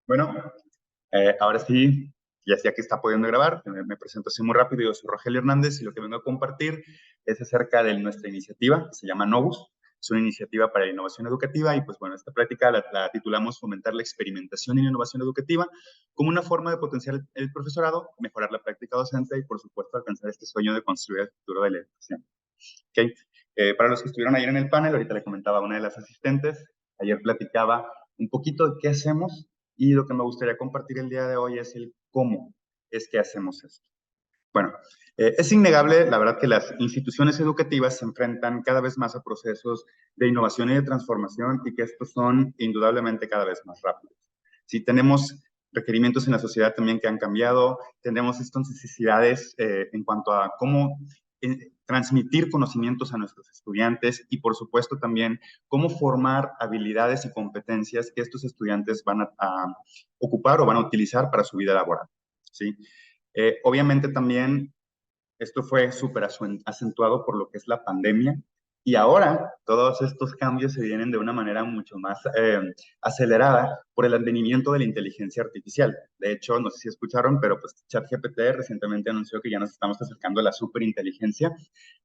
Bueno, ahora sí, ya que está pudiendo grabar, me presento así muy rápido. Yo soy Rogelio Hernández y lo que vengo a compartir es acerca de nuestra iniciativa, que se llama Novus. Es una iniciativa para la innovación educativa y pues bueno, esta práctica la titulamos Fomentar la experimentación y la innovación educativa como una forma de potenciar el profesorado, mejorar la práctica docente y por supuesto alcanzar este sueño de construir el futuro de la educación. ¿Okay? Para los que estuvieron ayer en el panel, ahorita le comentaba a una de las asistentes, ayer platicaba un poquito de qué hacemos y lo que me gustaría compartir el día de hoy es el cómo es que hacemos esto. Bueno, es innegable, la verdad, que las instituciones educativas se enfrentan cada vez más a procesos de innovación y de transformación y que estos son indudablemente cada vez más rápidos. Si tenemos requerimientos en la sociedad también que han cambiado, tenemos estas necesidades en cuanto a cómo transmitir conocimientos a nuestros estudiantes y, por supuesto, también cómo formar habilidades y competencias que estos estudiantes van a ocupar o van a utilizar para su vida laboral, ¿sí? Obviamente también esto fue súper acentuado por lo que es la pandemia y ahora todos estos cambios se vienen de una manera mucho más acelerada por el advenimiento de la inteligencia artificial. De hecho, no sé si escucharon, pero pues ChatGPT recientemente anunció que ya nos estamos acercando a la superinteligencia.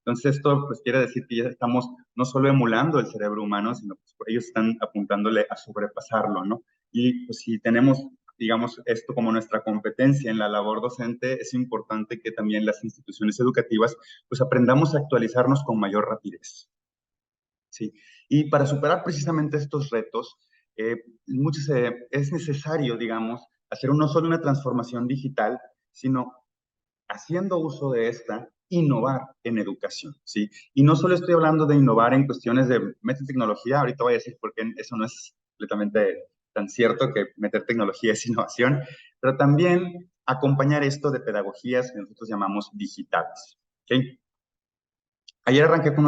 Entonces esto pues quiere decir que ya estamos no solo emulando el cerebro humano, sino que pues, ellos están apuntándole a sobrepasarlo, ¿no? Y pues si tenemos digamos, esto como nuestra competencia en la labor docente, es importante que también las instituciones educativas pues aprendamos a actualizarnos con mayor rapidez. ¿Sí? Y para superar precisamente estos retos, es necesario, digamos, hacer no solo una transformación digital, sino haciendo uso de esta, innovar en educación, ¿sí? Y no solo estoy hablando de innovar en cuestiones de meter tecnología, ahorita voy a decir por qué eso no es completamente tan cierto que meter tecnología es innovación, pero también acompañar esto de pedagogías que nosotros llamamos digitales, ¿ok? Ayer arranqué con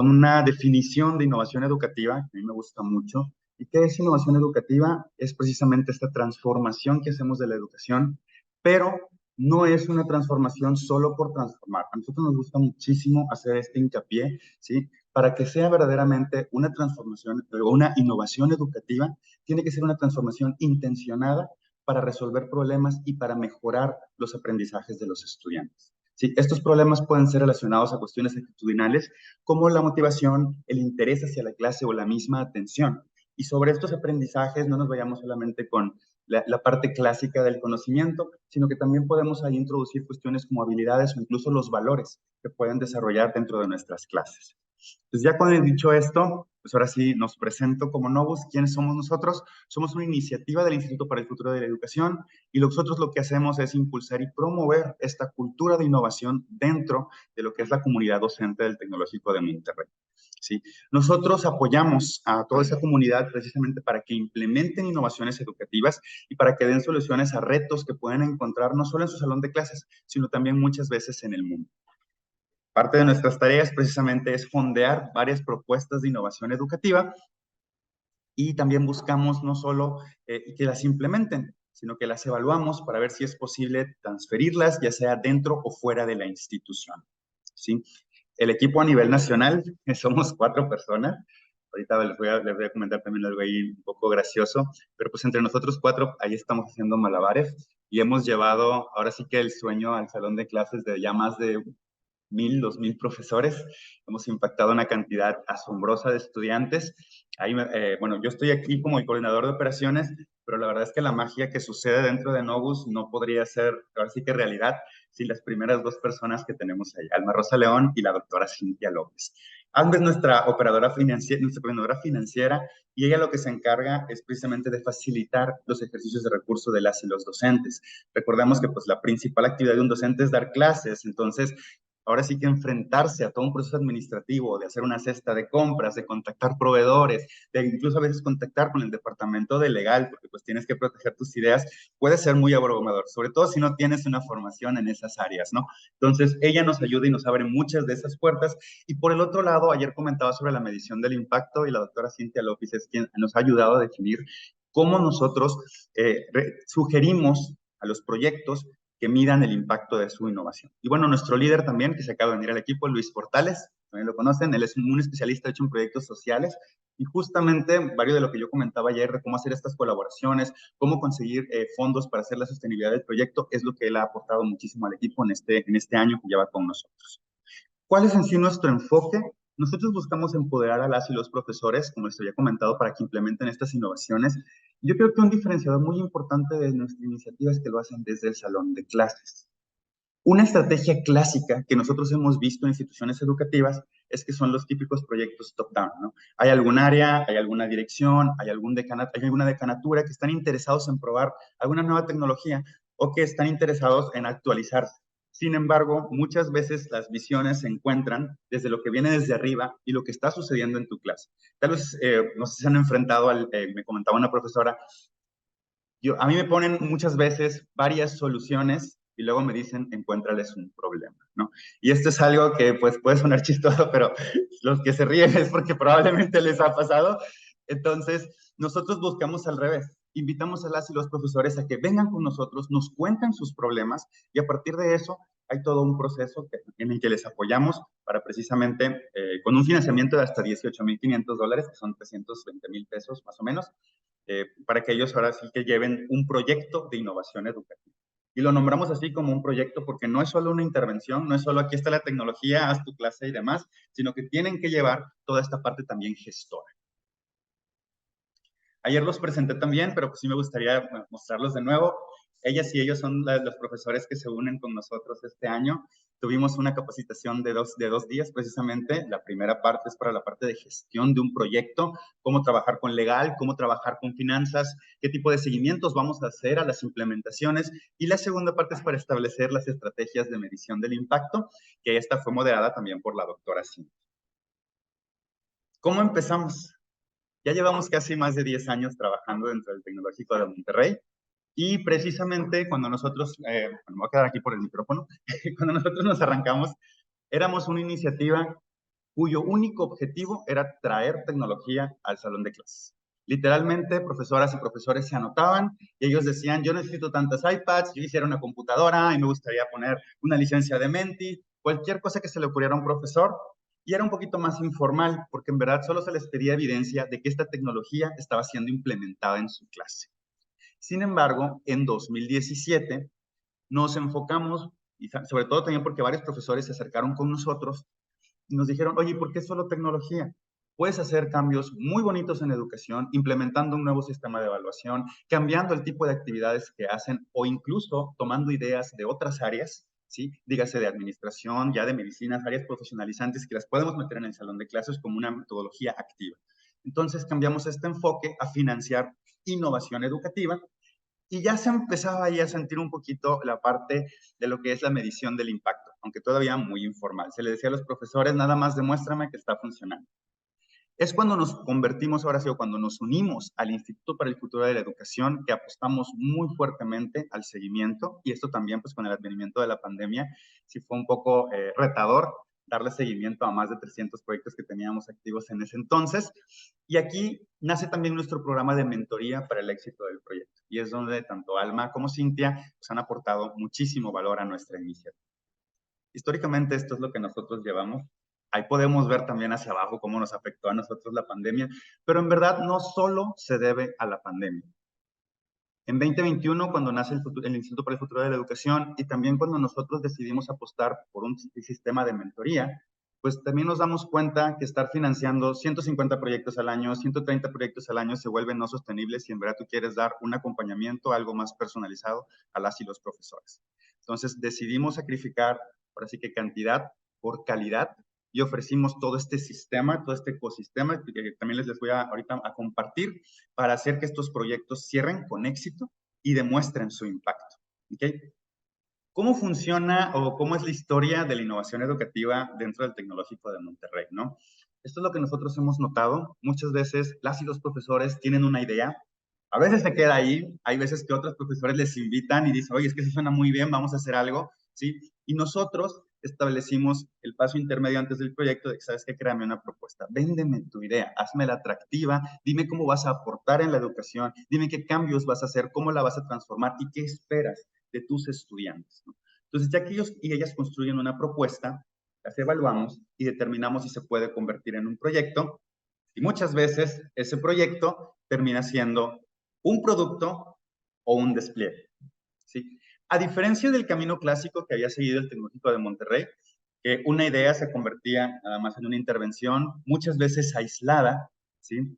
una definición de innovación educativa, que a mí me gusta mucho. ¿Y qué es innovación educativa? Es precisamente esta transformación que hacemos de la educación, pero no es una transformación solo por transformar. A nosotros nos gusta muchísimo hacer este hincapié, ¿sí? Para que sea verdaderamente una transformación o una innovación educativa, tiene que ser una transformación intencionada para resolver problemas y para mejorar los aprendizajes de los estudiantes. Sí, estos problemas pueden ser relacionados a cuestiones actitudinales como la motivación, el interés hacia la clase o la misma atención. Y sobre estos aprendizajes no nos vayamos solamente con la parte clásica del conocimiento, sino que también podemos ahí introducir cuestiones como habilidades o incluso los valores que pueden desarrollar dentro de nuestras clases. Entonces, ya con dicho esto, pues ahora sí nos presento como Novus. ¿Quiénes somos nosotros? Somos una iniciativa del Instituto para el Futuro de la Educación y nosotros lo que hacemos es impulsar y promover esta cultura de innovación dentro de lo que es la comunidad docente del Tecnológico de Monterrey. ¿Sí? Nosotros apoyamos a toda esa comunidad precisamente para que implementen innovaciones educativas y para que den soluciones a retos que pueden encontrar no solo en su salón de clases, sino también muchas veces en el mundo. Parte de nuestras tareas precisamente es fondear varias propuestas de innovación educativa y también buscamos no solo que las implementen, sino que las evaluamos para ver si es posible transferirlas, ya sea dentro o fuera de la institución. ¿Sí? El equipo a nivel nacional, somos 4 personas. Ahorita les voy a comentar también algo ahí un poco gracioso, pero pues entre nosotros 4 ahí estamos haciendo malabares y hemos llevado ahora sí que el sueño al salón de clases de ya más de 1,000, 2,000 profesores. Hemos impactado una cantidad asombrosa de estudiantes. Ahí, bueno, yo estoy aquí como el coordinador de operaciones, pero la verdad es que la magia que sucede dentro de Novus no podría ser, ahora sí que realidad, sin las primeras 2 personas que tenemos ahí, Alma Rosa León y la doctora Cintia López. Alma es nuestra operadora financiera, nuestra coordinadora financiera, y ella lo que se encarga es precisamente de facilitar los ejercicios de recurso de las y los docentes. Recordemos que pues la principal actividad de un docente es dar clases, entonces ahora sí que enfrentarse a todo un proceso administrativo, de hacer una cesta de compras, de contactar proveedores, de incluso a veces contactar con el departamento de legal, porque pues tienes que proteger tus ideas, puede ser muy abrumador, sobre todo si no tienes una formación en esas áreas, ¿no? Entonces, ella nos ayuda y nos abre muchas de esas puertas. Y por el otro lado, ayer comentaba sobre la medición del impacto y la doctora Cintia López es quien nos ha ayudado a definir cómo nosotros sugerimos a los proyectos que midan el impacto de su innovación. Y bueno, nuestro líder también, que se acaba de venir al equipo, Luis Portales, también lo conocen. Él es un especialista hecho en proyectos sociales y justamente varios de lo que yo comentaba ayer, de cómo hacer estas colaboraciones, cómo conseguir fondos para hacer la sostenibilidad del proyecto, es lo que él ha aportado muchísimo al equipo en este año que lleva con nosotros. ¿Cuál es en sí nuestro enfoque? Nosotros buscamos empoderar a las y los profesores, como les había comentado, para que implementen estas innovaciones. Yo creo que un diferenciador muy importante de nuestra iniciativa es que lo hacen desde el salón de clases. Una estrategia clásica que nosotros hemos visto en instituciones educativas es que son los típicos proyectos top-down, ¿no? Hay algún área, hay alguna dirección, hay alguna decanatura que están interesados en probar alguna nueva tecnología o que están interesados en actualizarse. Sin embargo, muchas veces las visiones se encuentran desde lo que viene desde arriba y lo que está sucediendo en tu clase. Tal vez, no sé si se han enfrentado me comentaba una profesora, a mí me ponen muchas veces varias soluciones y luego me dicen, encuéntrales un problema, ¿no? Y esto es algo que pues puede sonar chistoso, pero los que se ríen es porque probablemente les ha pasado. Entonces, nosotros buscamos al revés. Invitamos a las y los profesores a que vengan con nosotros, nos cuenten sus problemas y a partir de eso hay todo un proceso en el que les apoyamos para precisamente, con un financiamiento de hasta $18,500, que son 320,000 pesos más o menos, para que ellos ahora sí que lleven un proyecto de innovación educativa. Y lo nombramos así como un proyecto porque no es solo una intervención, no es solo aquí está la tecnología, haz tu clase y demás, sino que tienen que llevar toda esta parte también gestora. Ayer los presenté también, pero pues sí me gustaría mostrarlos de nuevo. Ellas y ellos son los profesores que se unen con nosotros este año. Tuvimos una capacitación de dos días precisamente. La primera parte es para la parte de gestión de un proyecto, cómo trabajar con legal, cómo trabajar con finanzas, qué tipo de seguimientos vamos a hacer a las implementaciones. Y la segunda parte es para establecer las estrategias de medición del impacto, que esta fue moderada también por la doctora Cintia. ¿Cómo empezamos? Ya llevamos casi más de 10 años trabajando dentro del Tecnológico de Monterrey y precisamente cuando nosotros, bueno, me voy a quedar aquí por el micrófono, cuando nosotros nos arrancamos, éramos una iniciativa cuyo único objetivo era traer tecnología al salón de clases. Literalmente, profesoras y profesores se anotaban y ellos decían, yo necesito tantas iPads, yo quisiera una computadora y me gustaría poner una licencia de Menti, cualquier cosa que se le ocurriera a un profesor. Y era un poquito más informal, porque en verdad solo se les pedía evidencia de que esta tecnología estaba siendo implementada en su clase. Sin embargo, en 2017 nos enfocamos, y sobre todo también porque varios profesores se acercaron con nosotros y nos dijeron, oye, ¿por qué solo tecnología? Puedes hacer cambios muy bonitos en educación, implementando un nuevo sistema de evaluación, cambiando el tipo de actividades que hacen o incluso tomando ideas de otras áreas, ¿sí? Dígase de administración, ya de medicinas, áreas profesionalizantes que las podemos meter en el salón de clases como una metodología activa. Entonces cambiamos este enfoque a financiar innovación educativa y ya se empezaba ahí a sentir un poquito la parte de lo que es la medición del impacto, aunque todavía muy informal. Se le decía a los profesores, nada más demuéstrame que está funcionando. Es cuando nos convertimos, ahora sí, o cuando nos unimos al Instituto para el Futuro de la Educación, que apostamos muy fuertemente al seguimiento, y esto también, pues con el advenimiento de la pandemia, sí fue un poco retador darle seguimiento a más de 300 proyectos que teníamos activos en ese entonces. Y aquí nace también nuestro programa de mentoría para el éxito del proyecto. Y es donde tanto Alma como Cintia pues, han aportado muchísimo valor a nuestra iniciativa. Históricamente esto es lo que nosotros llevamos. Ahí podemos ver también hacia abajo cómo nos afectó a nosotros la pandemia, pero en verdad no solo se debe a la pandemia. En 2021, cuando nace el Instituto para el Futuro de la Educación y también cuando nosotros decidimos apostar por un sistema de mentoría, pues también nos damos cuenta que estar financiando 150 proyectos al año, 130 proyectos al año se vuelven no sostenibles si en verdad tú quieres dar un acompañamiento, algo más personalizado a las y los profesores. Entonces decidimos sacrificar, ahora sí que cantidad por calidad y ofrecimos todo este sistema, todo este ecosistema que también les voy ahorita a compartir para hacer que estos proyectos cierren con éxito y demuestren su impacto. ¿Okay? ¿Cómo funciona o cómo es la historia de la innovación educativa dentro del Tecnológico de Monterrey, ¿no? Esto es lo que nosotros hemos notado. Muchas veces las y los profesores tienen una idea, a veces se queda ahí, hay veces que otros profesores les invitan y dicen, oye, es que eso suena muy bien, vamos a hacer algo, ¿sí? Y nosotros establecimos el paso intermedio antes del proyecto de que, ¿sabes qué? Créame una propuesta, véndeme tu idea, hazmela atractiva, dime cómo vas a aportar en la educación, dime qué cambios vas a hacer, cómo la vas a transformar y qué esperas de tus estudiantes, ¿no? Entonces, ya que ellos y ellas construyen una propuesta, las evaluamos y determinamos si se puede convertir en un proyecto. Y muchas veces ese proyecto termina siendo un producto o un despliegue, ¿sí? A diferencia del camino clásico que había seguido el Tecnológico de Monterrey, que una idea se convertía nada más en una intervención, muchas veces aislada, ¿sí?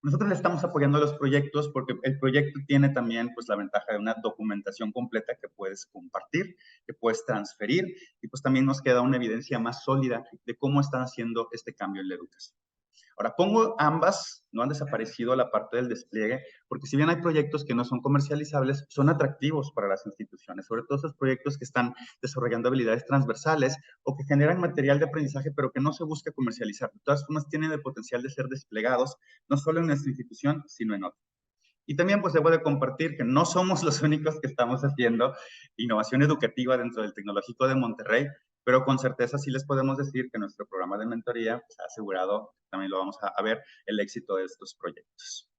Nosotros le estamos apoyando a los proyectos porque el proyecto tiene también pues la ventaja de una documentación completa que puedes compartir, que puedes transferir y pues también nos queda una evidencia más sólida de cómo están haciendo este cambio en la educación. Ahora, pongo ambas, no han desaparecido la parte del despliegue, porque si bien hay proyectos que no son comercializables, son atractivos para las instituciones, sobre todo esos proyectos que están desarrollando habilidades transversales o que generan material de aprendizaje, pero que no se busca comercializar. De todas formas, tienen el potencial de ser desplegados, no solo en nuestra institución, sino en otras. Y también pues debo de compartir que no somos los únicos que estamos haciendo innovación educativa dentro del Tecnológico de Monterrey, pero con certeza sí les podemos decir que nuestro programa de mentoría pues, ha asegurado, también lo vamos a ver, el éxito de estos proyectos.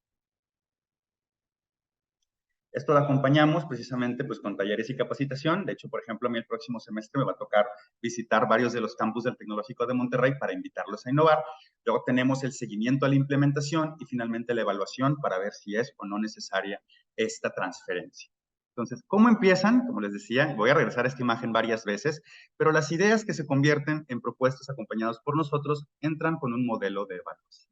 Esto lo acompañamos precisamente pues, con talleres y capacitación. De hecho, por ejemplo, a mí el próximo semestre me va a tocar visitar varios de los campus del Tecnológico de Monterrey para invitarlos a innovar. Luego tenemos el seguimiento a la implementación y finalmente la evaluación para ver si es o no necesaria esta transferencia. Entonces, ¿cómo empiezan? Como les decía, voy a regresar a esta imagen varias veces, pero las ideas que se convierten en propuestas acompañadas por nosotros entran con un modelo de evaluación.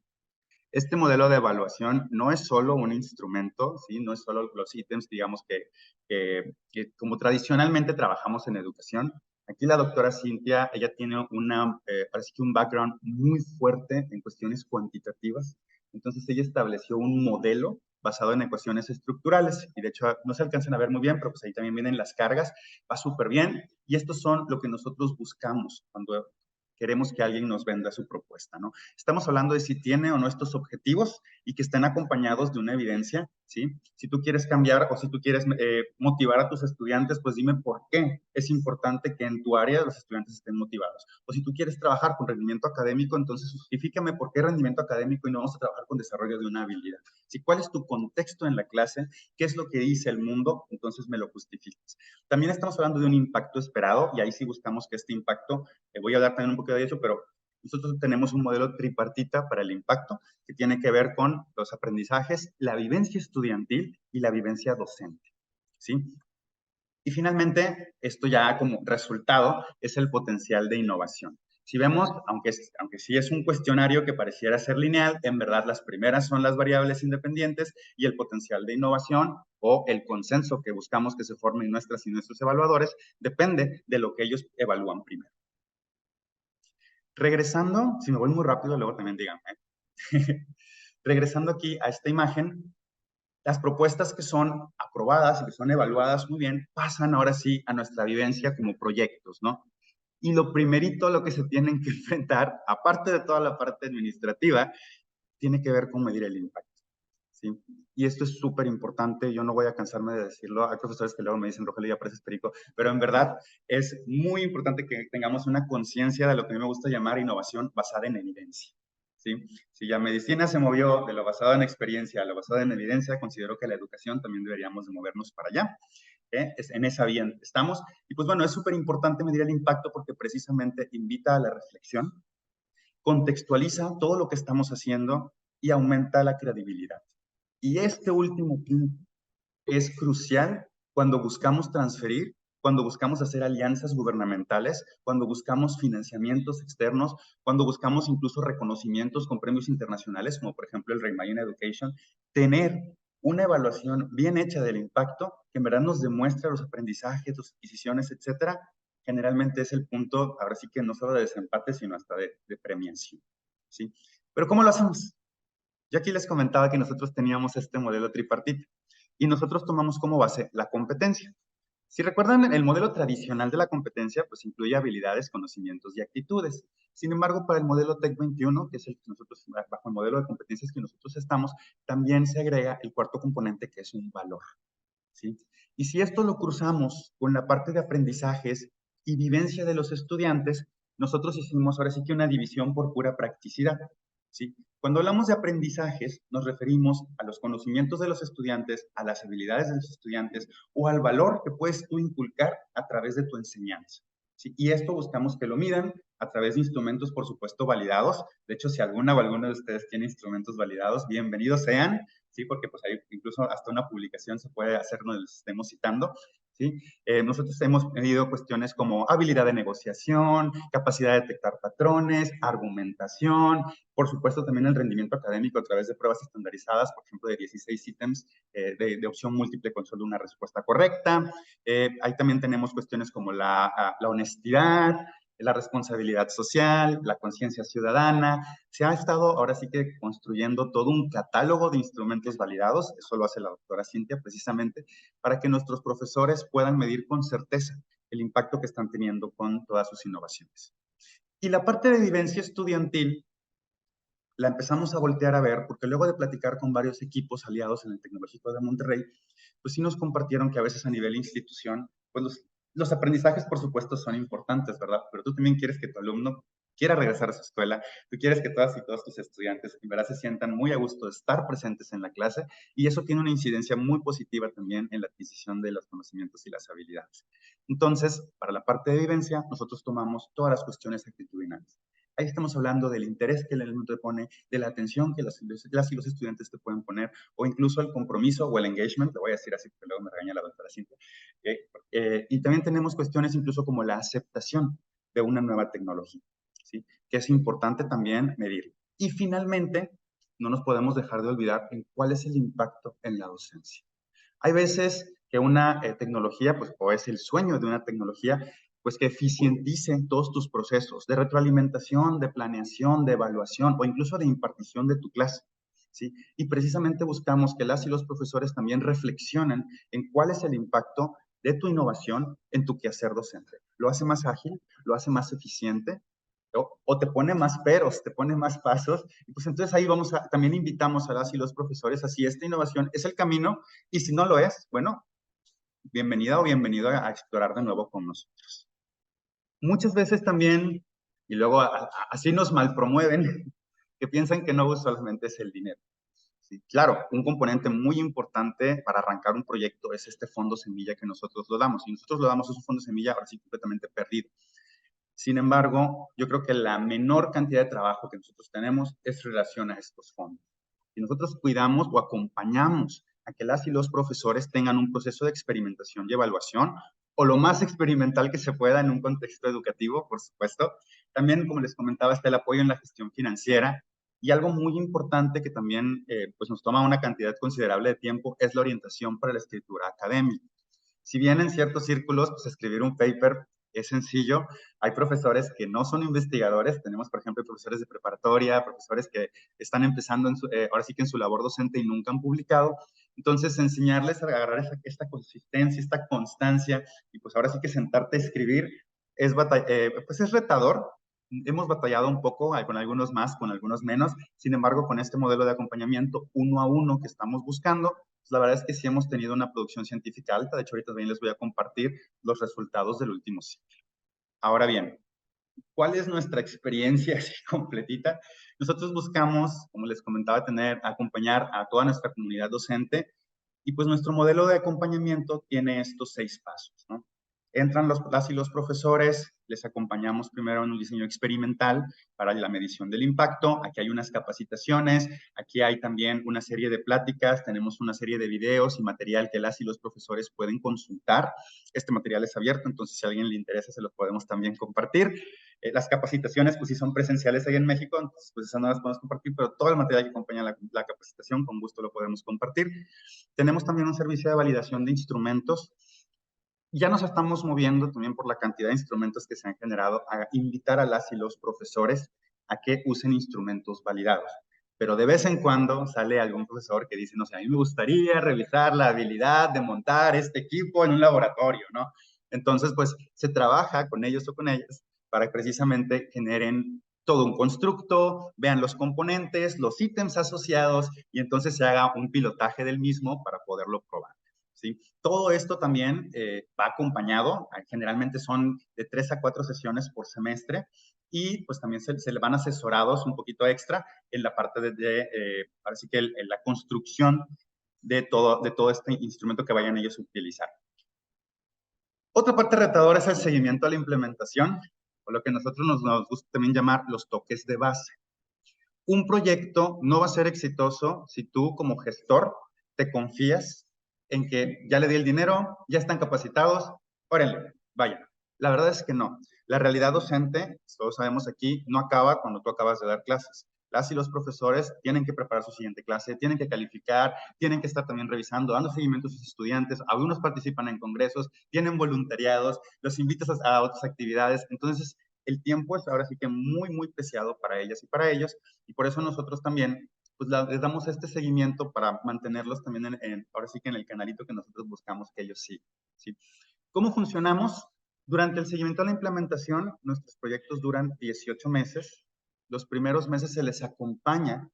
Este modelo de evaluación no es solo un instrumento, ¿sí? No es solo los ítems, digamos, que como tradicionalmente trabajamos en educación. Aquí la doctora Cintia, ella tiene parece que un background muy fuerte en cuestiones cuantitativas. Entonces ella estableció un modelo basado en ecuaciones estructurales. Y de hecho no se alcanzan a ver muy bien, pero pues ahí también vienen las cargas. Va súper bien. Y estos son lo que nosotros buscamos cuando queremos que alguien nos venda su propuesta, ¿no? Estamos hablando de si tiene o no estos objetivos y que estén acompañados de una evidencia, ¿sí? Si tú quieres cambiar o si tú quieres motivar a tus estudiantes, pues dime por qué es importante que en tu área los estudiantes estén motivados. O si tú quieres trabajar con rendimiento académico, entonces justifícame por qué rendimiento académico y no vamos a trabajar con desarrollo de una habilidad. Si cuál es tu contexto en la clase, qué es lo que dice el mundo, entonces me lo justificas. También estamos hablando de un impacto esperado y ahí sí buscamos que este impacto, voy a hablar también un poco de eso, pero nosotros tenemos un modelo tripartita para el impacto que tiene que ver con los aprendizajes, la vivencia estudiantil y la vivencia docente, ¿sí? Y finalmente, esto ya como resultado es el potencial de innovación. Si vemos, aunque sí es un cuestionario que pareciera ser lineal, en verdad las primeras son las variables independientes y el potencial de innovación o el consenso que buscamos que se forme en nuestras y nuestros evaluadores depende de lo que ellos evalúan primero. Regresando, si me voy muy rápido, luego también díganme. Regresando aquí a esta imagen, las propuestas que son aprobadas y que son evaluadas muy bien pasan ahora sí a nuestra vivencia como proyectos, ¿no? Y lo primerito, lo que se tienen que enfrentar, aparte de toda la parte administrativa, tiene que ver con medir el impacto, ¿sí? Y esto es súper importante, yo no voy a cansarme de decirlo, hay profesores que luego me dicen, Rogelio, ya pareces perico, pero en verdad es muy importante que tengamos una conciencia de lo que a mí me gusta llamar innovación basada en evidencia, ¿sí? Si la medicina se movió de lo basado en experiencia a lo basado en evidencia, considero que la educación también deberíamos de movernos para allá. En esa vía estamos. Y pues bueno, es súper importante medir el impacto porque precisamente invita a la reflexión, contextualiza todo lo que estamos haciendo y aumenta la credibilidad. Y este último punto es crucial cuando buscamos transferir, cuando buscamos hacer alianzas gubernamentales, cuando buscamos financiamientos externos, cuando buscamos incluso reconocimientos con premios internacionales, como por ejemplo el Raymain Education, tener una evaluación bien hecha del impacto que en verdad nos demuestra los aprendizajes, las adquisiciones, etcétera, generalmente es el punto, ahora sí que no solo de desempate, sino hasta de premiación, ¿sí? Pero ¿cómo lo hacemos? Yo aquí les comentaba que nosotros teníamos este modelo tripartito y nosotros tomamos como base la competencia. Si recuerdan, el modelo tradicional de la competencia, pues incluye habilidades, conocimientos y actitudes. Sin embargo, para el modelo TEC 21, que es el que nosotros, bajo el modelo de competencias que nosotros estamos, también se agrega el cuarto componente, que es un valor, ¿sí? Y si esto lo cruzamos con la parte de aprendizajes y vivencia de los estudiantes, nosotros hicimos ahora sí que una división por pura practicidad, ¿sí? Cuando hablamos de aprendizajes, nos referimos a los conocimientos de los estudiantes, a las habilidades de los estudiantes o al valor que puedes tú inculcar a través de tu enseñanza, ¿sí? Y esto buscamos que lo midan a través de instrumentos, por supuesto, validados. De hecho, si alguna o alguno de ustedes tiene instrumentos validados, bienvenidos sean, ¿sí? Porque pues hay incluso hasta una publicación se puede hacer donde les estemos citando, ¿sí? Nosotros hemos medido cuestiones como habilidad de negociación, capacidad de detectar patrones, argumentación, por supuesto también el rendimiento académico a través de pruebas estandarizadas, por ejemplo, de 16 ítems de opción múltiple con solo una respuesta correcta. Ahí también tenemos cuestiones como la honestidad, la responsabilidad social, la conciencia ciudadana. Se ha estado ahora sí que construyendo todo un catálogo de instrumentos validados, eso lo hace la doctora Cintia precisamente, para que nuestros profesores puedan medir con certeza el impacto que están teniendo con todas sus innovaciones. Y la parte de vivencia estudiantil la empezamos a voltear a ver, porque luego de platicar con varios equipos aliados en el Tecnológico de Monterrey, pues sí nos compartieron que a veces a nivel institución, pues los aprendizajes, por supuesto, son importantes, ¿verdad? Pero tú también quieres que tu alumno quiera regresar a su escuela, tú quieres que todas y todos tus estudiantes en verdad se sientan muy a gusto de estar presentes en la clase, y eso tiene una incidencia muy positiva también en la adquisición de los conocimientos y las habilidades. Entonces, para la parte de vivencia, nosotros tomamos todas las cuestiones actitudinales. Ahí estamos hablando del interés que el alumno te pone, de la atención que las y los estudiantes te pueden poner, o incluso el compromiso o el engagement, lo voy a decir así porque luego me regaña la doctora Cintia. Y también tenemos cuestiones incluso como la aceptación de una nueva tecnología, ¿sí? Que es importante también medir. Y finalmente, no nos podemos dejar de olvidar en cuál es el impacto en la docencia. Hay veces que una tecnología, pues, o es el sueño de una tecnología, pues que eficientice todos tus procesos de retroalimentación, de planeación, de evaluación o incluso de impartición de tu clase, ¿sí? Y precisamente buscamos que las y los profesores también reflexionen en cuál es el impacto de tu innovación en tu quehacer docente. ¿Lo hace más ágil? ¿Lo hace más eficiente? O te pone más peros, te pone más pasos, y pues entonces ahí también invitamos a las y los profesores, así esta innovación es el camino, y si no lo es, bueno, bienvenida o bienvenido a explorar de nuevo con nosotros. Muchas veces también, y luego así nos malpromueven, que piensan que no solamente es el dinero. Sí, claro, un componente muy importante para arrancar un proyecto es este fondo semilla que nosotros lo damos. Y nosotros lo damos a un fondo semilla ahora sí completamente perdido. Sin embargo, yo creo que la menor cantidad de trabajo que nosotros tenemos es en relación a estos fondos. Si nosotros cuidamos o acompañamos a que las y los profesores tengan un proceso de experimentación y evaluación, o lo más experimental que se pueda en un contexto educativo, por supuesto. También, como les comentaba, está el apoyo en la gestión financiera, y algo muy importante que también pues nos toma una cantidad considerable de tiempo es la orientación para la escritura académica. Si bien en ciertos círculos, pues escribir un paper es sencillo, hay profesores que no son investigadores, tenemos por ejemplo profesores de preparatoria, profesores que están empezando ahora sí que en su labor docente y nunca han publicado, entonces enseñarles a agarrar esta consistencia, esta constancia, y pues ahora sí que sentarte a escribir pues es retador. Hemos batallado un poco con algunos más, con algunos menos, sin embargo con este modelo de acompañamiento uno a uno que estamos buscando, la verdad es que sí hemos tenido una producción científica alta. De hecho, ahorita también les voy a compartir los resultados del último ciclo. Ahora bien, ¿cuál es nuestra experiencia así completita? Nosotros buscamos, como les comentaba, acompañar a toda nuestra comunidad docente, y pues nuestro modelo de acompañamiento tiene estos 6 pasos, ¿no? Entran las y los profesores, les acompañamos primero en un diseño experimental para la medición del impacto. Aquí hay unas capacitaciones, aquí hay también una serie de pláticas, tenemos una serie de videos y material que las y los profesores pueden consultar. Este material es abierto, entonces si a alguien le interesa se lo podemos también compartir. Las capacitaciones, pues sí son presenciales ahí en México, entonces pues esas no las podemos compartir, pero todo el material que acompaña la capacitación, con gusto lo podemos compartir. Tenemos también un servicio de validación de instrumentos. Ya nos estamos moviendo también por la cantidad de instrumentos que se han generado a invitar a las y los profesores a que usen instrumentos validados. Pero de vez en cuando sale algún profesor que dice, no sé, a mí me gustaría revisar la habilidad de montar este equipo en un laboratorio, ¿no? Entonces, pues se trabaja con ellos o con ellas para que precisamente generen todo un constructo, vean los componentes, los ítems asociados, y entonces se haga un pilotaje del mismo para poderlo probar, ¿sí? Todo esto también va acompañado, generalmente son de 3 a 4 sesiones por semestre, y pues también se le van asesorados un poquito extra en la parte parece que en la construcción de todo este instrumento que vayan ellos a utilizar. Otra parte retadora es el seguimiento a la implementación. o lo que nosotros nos gusta también llamar los toques de base. Un proyecto no va a ser exitoso si tú como gestor te confías en que ya le di el dinero, ya están capacitados, órale, vaya. La verdad es que no. La realidad docente, todos sabemos aquí, no acaba cuando tú acabas de dar clases. Las y los profesores tienen que preparar su siguiente clase, tienen que calificar, tienen que estar también revisando, dando seguimiento a sus estudiantes. Algunos participan en congresos, tienen voluntariados, los invitas a otras actividades. Entonces, el tiempo es ahora sí que muy, muy preciado para ellas y para ellos. Y por eso nosotros también pues les damos este seguimiento para mantenerlos también ahora sí que en el canalito que nosotros buscamos que ellos sí, ¿sí? ¿Cómo funcionamos? Durante el seguimiento a la implementación, nuestros proyectos duran 18 meses. Los primeros meses se les acompaña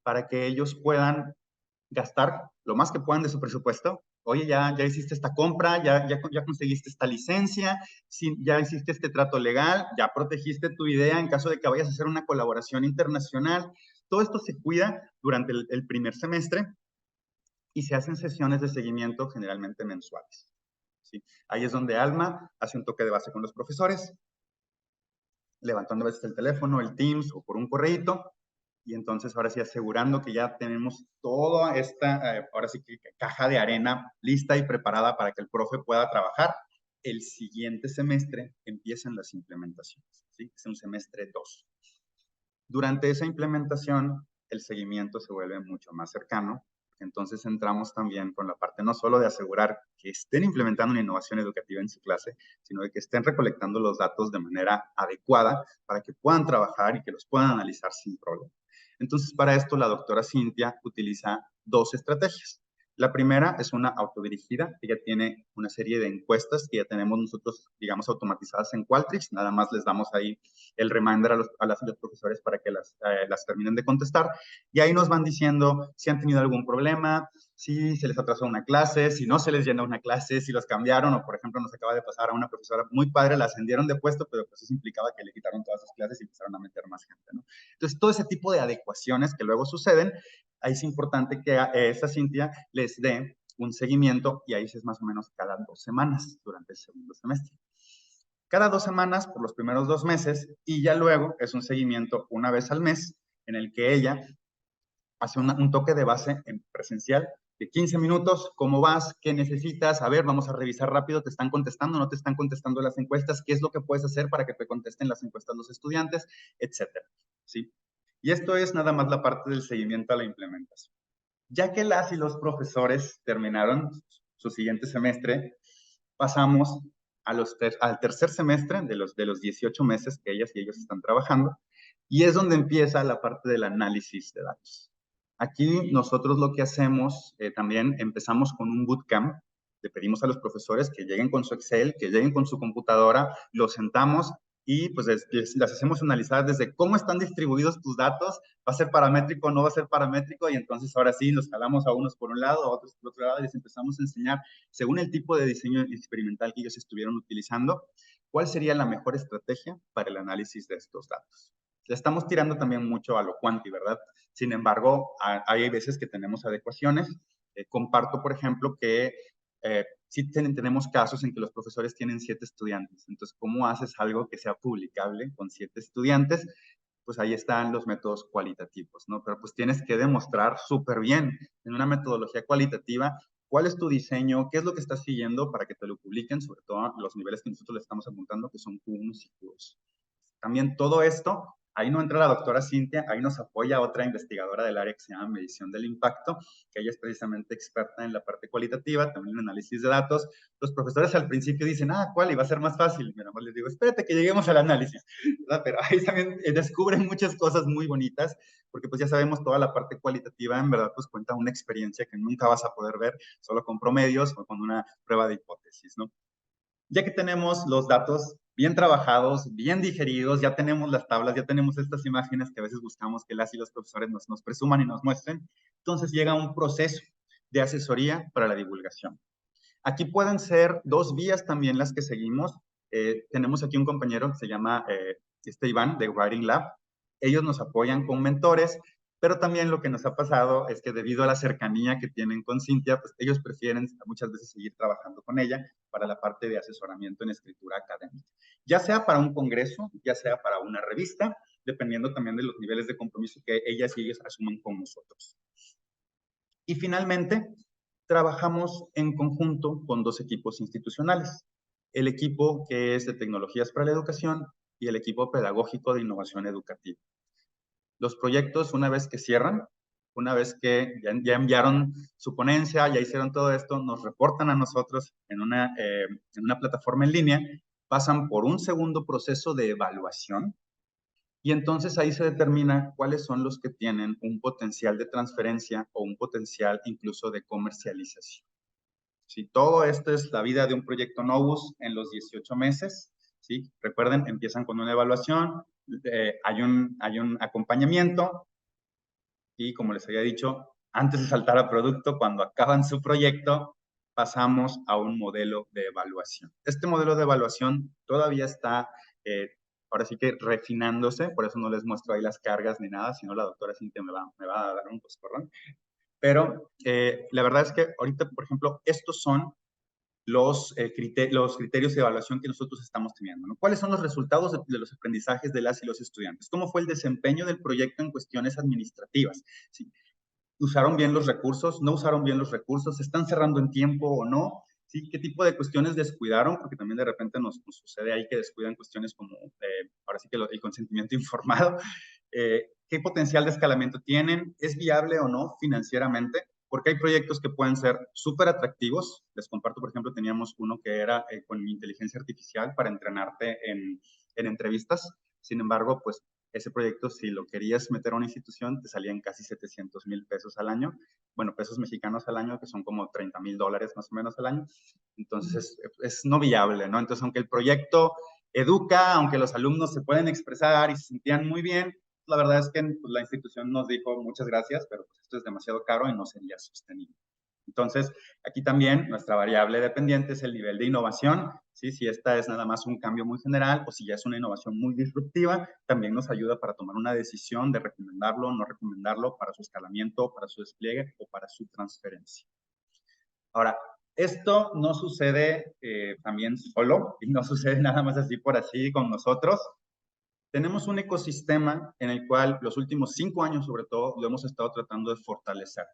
para que ellos puedan gastar lo más que puedan de su presupuesto. Oye, ya hiciste esta compra, ya conseguiste esta licencia, ya hiciste este trato legal, ya protegiste tu idea en caso de que vayas a hacer una colaboración internacional. Todo esto se cuida durante el primer semestre y se hacen sesiones de seguimiento generalmente mensuales. ¿Sí? Ahí es donde Alma hace un toque de base con los profesores, levantando a veces el teléfono, el Teams o por un correíto, y entonces ahora sí asegurando que ya tenemos toda esta, ahora sí que caja de arena lista y preparada para que el profe pueda trabajar. El siguiente semestre empiezan las implementaciones, ¿sí? Es un semestre 2. Durante esa implementación, el seguimiento se vuelve mucho más cercano. Entonces entramos también con la parte no solo de asegurar que estén implementando una innovación educativa en su clase, sino de que estén recolectando los datos de manera adecuada para que puedan trabajar y que los puedan analizar sin problema. Entonces, para esto, la doctora Cintia utiliza dos estrategias. La primera es una autodirigida, que ya tiene una serie de encuestas que ya tenemos nosotros, digamos, automatizadas en Qualtrics. Nada más les damos ahí el reminder a los profesores para que las terminen de contestar. Y ahí nos van diciendo si han tenido algún problema, si se les atrasó una clase, si no se les llenó una clase, si los cambiaron, o por ejemplo nos acaba de pasar a una profesora muy padre, la ascendieron de puesto, pero pues eso implicaba que le quitaron todas sus clases y empezaron a meter más gente, ¿no? Entonces, todo ese tipo de adecuaciones que luego suceden, ahí es importante que esta Cintia les dé un seguimiento y ahí es más o menos cada 2 semanas durante el segundo semestre. Cada 2 semanas por los primeros 2 meses y ya luego es un seguimiento una vez al mes en el que ella hace un toque de base en presencial de 15 minutos, ¿cómo vas? ¿Qué necesitas? A ver, vamos a revisar rápido, ¿te están contestando? ¿No te están contestando las encuestas? ¿Qué es lo que puedes hacer para que te contesten las encuestas los estudiantes? Etcétera, ¿sí? Y esto es nada más la parte del seguimiento a la implementación. Ya que las y los profesores terminaron su siguiente semestre, pasamos al tercer semestre de los 18 meses que ellas y ellos están trabajando, y es donde empieza la parte del análisis de datos. Aquí nosotros lo que hacemos, también empezamos con un bootcamp. Le pedimos a los profesores que lleguen con su Excel, que lleguen con su computadora, los sentamos y pues las hacemos analizar desde cómo están distribuidos tus datos, va a ser paramétrico o no va a ser paramétrico, y entonces ahora sí los jalamos a unos por un lado, a otros por otro lado, y les empezamos a enseñar, según el tipo de diseño experimental que ellos estuvieron utilizando, cuál sería la mejor estrategia para el análisis de estos datos. Le estamos tirando también mucho a lo cuanti, ¿verdad? Sin embargo, hay veces que tenemos adecuaciones. Comparto, por ejemplo, que sí tenemos casos en que los profesores tienen 7 estudiantes. Entonces, ¿cómo haces algo que sea publicable con 7 estudiantes? Pues ahí están los métodos cualitativos, ¿no? Pero pues tienes que demostrar súper bien en una metodología cualitativa cuál es tu diseño, qué es lo que estás siguiendo para que te lo publiquen, sobre todo a los niveles que nosotros le estamos apuntando, que son Q1 y Q2. También todo esto, ahí no entra la doctora Cintia, ahí nos apoya otra investigadora del área que se llama medición del impacto, que ella es precisamente experta en la parte cualitativa, también en análisis de datos. Los profesores al principio dicen, ¿cuál? Y va a ser más fácil. Mira, les digo, espérate que lleguemos al análisis, ¿verdad? Pero ahí también descubren muchas cosas muy bonitas, porque pues ya sabemos toda la parte cualitativa, en verdad, pues cuenta una experiencia que nunca vas a poder ver solo con promedios o con una prueba de hipótesis, ¿no? Ya que tenemos los datos bien trabajados, bien digeridos, ya tenemos las tablas, ya tenemos estas imágenes que a veces buscamos que las y los profesores nos presuman y nos muestren, entonces llega un proceso de asesoría para la divulgación. Aquí pueden ser 2 vías también las que seguimos. Tenemos aquí un compañero que se llama Iván de Writing Lab. Ellos nos apoyan con mentores Pero también lo que nos ha pasado es que debido a la cercanía que tienen con Cintia, pues ellos prefieren muchas veces seguir trabajando con ella para la parte de asesoramiento en escritura académica. Ya sea para un congreso, ya sea para una revista, dependiendo también de los niveles de compromiso que ellas y ellos asuman con nosotros. Y finalmente, trabajamos en conjunto con dos equipos institucionales. El equipo que es de tecnologías para la educación y el equipo pedagógico de innovación educativa. Los proyectos, una vez que cierran, una vez que ya enviaron su ponencia, ya hicieron todo esto, nos reportan a nosotros en una plataforma en línea, pasan por un segundo proceso de evaluación y entonces ahí se determina cuáles son los que tienen un potencial de transferencia o un potencial incluso de comercialización. ¿Sí? Todo esto es la vida de un proyecto Novus en los 18 meses. ¿Sí? Recuerden, empiezan con una evaluación, hay un acompañamiento y como les había dicho, antes de saltar a producto, cuando acaban su proyecto, pasamos a un modelo de evaluación. Este modelo de evaluación todavía está, ahora sí que refinándose, por eso no les muestro ahí las cargas ni nada, sino la doctora Cintia me va a dar un coscorrón. Pero la verdad es que ahorita, por ejemplo, estos son los criterios de evaluación que nosotros estamos teniendo, ¿no? ¿Cuáles son los resultados de los aprendizajes de las y los estudiantes? ¿Cómo fue el desempeño del proyecto en cuestiones administrativas? ¿Sí? ¿Usaron bien los recursos? ¿No usaron bien los recursos? ¿Se están cerrando en tiempo o no? ¿Sí? ¿Qué tipo de cuestiones descuidaron? Porque también de repente nos sucede ahí que descuidan cuestiones como, ahora sí que el consentimiento informado. ¿Qué potencial de escalamiento tienen? ¿Es viable o no financieramente? Porque hay proyectos que pueden ser súper atractivos. Les comparto, por ejemplo, teníamos uno que era con inteligencia artificial para entrenarte en entrevistas. Sin embargo, pues ese proyecto, si lo querías meter a una institución, te salían casi 700,000 pesos al año. Bueno, pesos mexicanos al año, que son como 30,000 dólares más o menos al año. Entonces, es no viable, ¿no? Entonces, aunque el proyecto educa, aunque los alumnos se pueden expresar y se sentían muy bien, la verdad es que pues, la institución nos dijo muchas gracias, pero pues, esto es demasiado caro y no sería sostenible. Entonces, aquí también nuestra variable dependiente es el nivel de innovación. ¿Sí? Si esta es nada más un cambio muy general o si ya es una innovación muy disruptiva, también nos ayuda para tomar una decisión de recomendarlo o no recomendarlo para su escalamiento, para su despliegue o para su transferencia. Ahora, esto no sucede también solo y no sucede nada más así por así con nosotros. Tenemos un ecosistema en el cual los últimos 5 años, sobre todo, lo hemos estado tratando de fortalecer.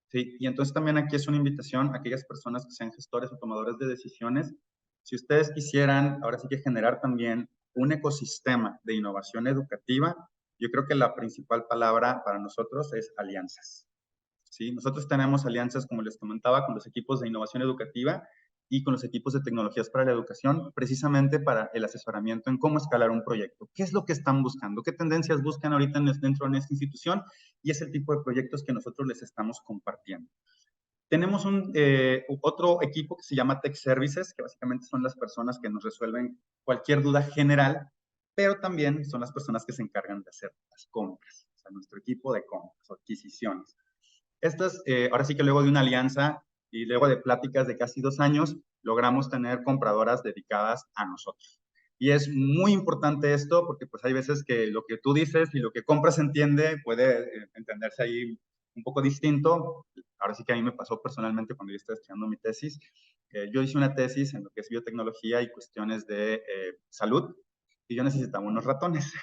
¿Sí? Y entonces también aquí es una invitación a aquellas personas que sean gestores o tomadores de decisiones. Si ustedes quisieran, ahora sí que generar también un ecosistema de innovación educativa, yo creo que la principal palabra para nosotros es alianzas. ¿Sí? Nosotros tenemos alianzas, como les comentaba, con los equipos de innovación educativa y con los equipos de tecnologías para la educación, precisamente para el asesoramiento en cómo escalar un proyecto. ¿Qué es lo que están buscando? ¿Qué tendencias buscan ahorita dentro de esta institución? Y es el tipo de proyectos que nosotros les estamos compartiendo. Tenemos otro equipo que se llama Tech Services, que básicamente son las personas que nos resuelven cualquier duda general, pero también son las personas que se encargan de hacer las compras, o sea, nuestro equipo de compras o adquisiciones. Estas, ahora sí que luego de una alianza y luego de pláticas de casi 2 años, logramos tener compradoras dedicadas a nosotros. Y es muy importante esto porque pues hay veces que lo que tú dices y lo que compras entiende puede entenderse ahí un poco distinto. Ahora sí que a mí me pasó personalmente cuando yo estaba estudiando mi tesis. Yo hice una tesis en lo que es biotecnología y cuestiones de salud y yo necesitaba unos ratones.